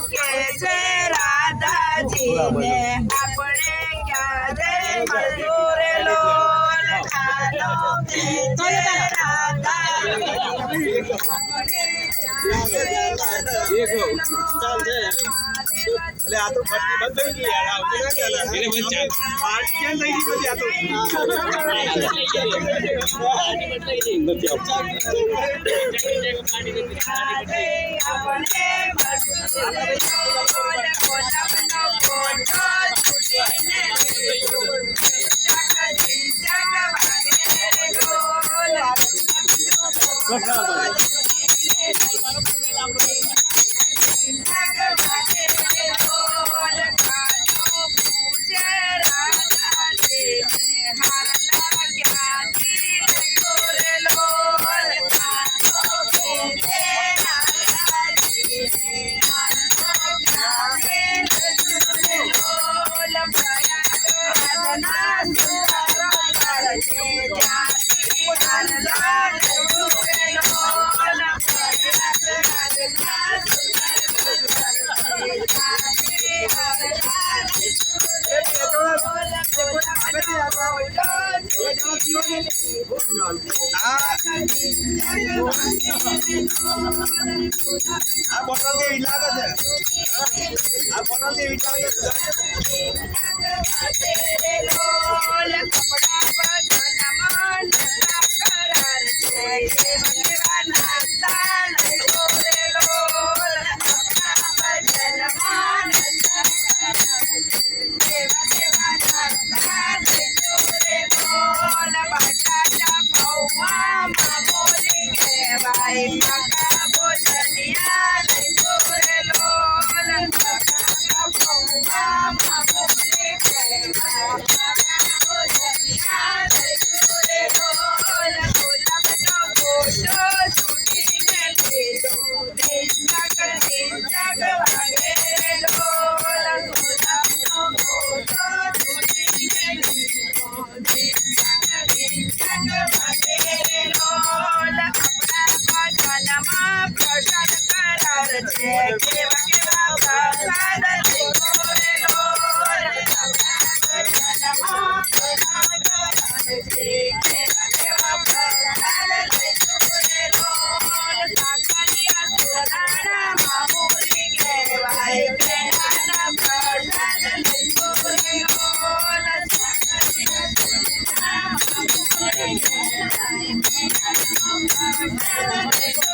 કે છે રાધાજીને આપણે ક્યારે મળ્યું રે લોલ કાનો કે છે અલે આ તો બંધ થઈ ગઈ યાર આવતો ના ચાલે એટલે બંધ ચાલ પાર્ટી કેમ થઈ ગઈ પછી આ તો પાર્ટી બદલાઈ ગઈ નથી આ બોટલ કે ઇલાકા છે આ બોટલ કે વિચાર Thank you.